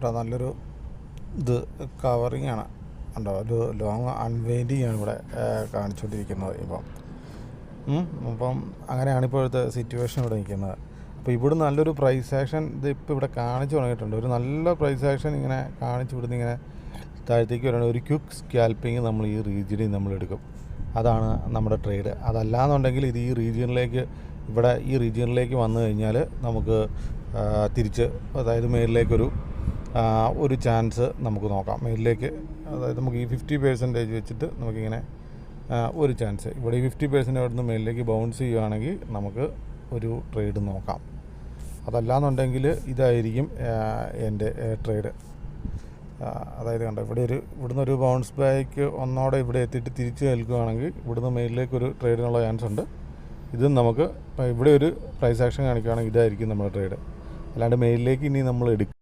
ഇവിടെ നല്ലൊരു ഇത് കവറിങ് ആണ് ഉണ്ടോ, ഒരു ലോങ് അൺവൈൻഡിങ് ആണ് ഇവിടെ കാണിച്ചുകൊണ്ടിരിക്കുന്നത് അപ്പം അങ്ങനെയാണ് ഇപ്പോഴത്തെ സിറ്റുവേഷൻ ഇവിടെ നിൽക്കുന്നത്. അപ്പോൾ ഇവിടെ നല്ലൊരു പ്രൈസ് ആക്ഷൻ ഇത് ഇപ്പോൾ ഇവിടെ കാണിച്ചു തുടങ്ങിയിട്ടുണ്ട്. ഒരു നല്ല പ്രൈസ് ആക്ഷൻ ഇങ്ങനെ കാണിച്ച് ഇവിടുന്ന് ഇങ്ങനെ താഴത്തേക്ക് വരണം. ഒരു ക്വിക്ക് സ്കാൽപ്പിങ് നമ്മൾ ഈ റീജിയനിൽ നമ്മൾ എടുക്കും. അതാണ് നമ്മുടെ ട്രേഡ്. അതല്ലാന്നുണ്ടെങ്കിൽ ഇത് ഈ റീജിയനിലേക്ക് വന്നു കഴിഞ്ഞാൽ നമുക്ക് തിരിച്ച്, അതായത് മേലിലേക്കൊരു ചാൻസ് നമുക്ക് നോക്കാം. മേലിലേക്ക്, അതായത് നമുക്ക് ഈ 50% വെച്ചിട്ട് നമുക്കിങ്ങനെ ഒരു ചാൻസ് ഇവിടെ ഈ 50% അവിടുന്ന് മേലിലേക്ക് ബൗൺസ് ചെയ്യുകയാണെങ്കിൽ നമുക്ക് ഒരു ട്രേഡ് നോക്കാം. അതല്ലാന്നുണ്ടെങ്കിൽ ഇതായിരിക്കും എൻ്റെ ട്രേഡ്. അതായത് കണ്ടോ, ഇവിടുന്ന് ഒരു ബൗൺസ് ബാക്ക് ഒന്നോടെ ഇവിടെ എത്തിയിട്ട് തിരിച്ച് നിൽക്കുകയാണെങ്കിൽ ഇവിടുന്ന് മേലിലേക്കൊരു ട്രേഡിനുള്ള ചാൻസ് ഉണ്ട്. ഇതും നമുക്ക് ഇവിടെ ഒരു പ്രൈസ് ആക്ഷൻ കാണിക്കുകയാണെങ്കിൽ ഇതായിരിക്കും നമ്മുടെ ട്രേഡ്. അല്ലാണ്ട് മേലിലേക്ക് ഇനി നമ്മൾ എടുക്കും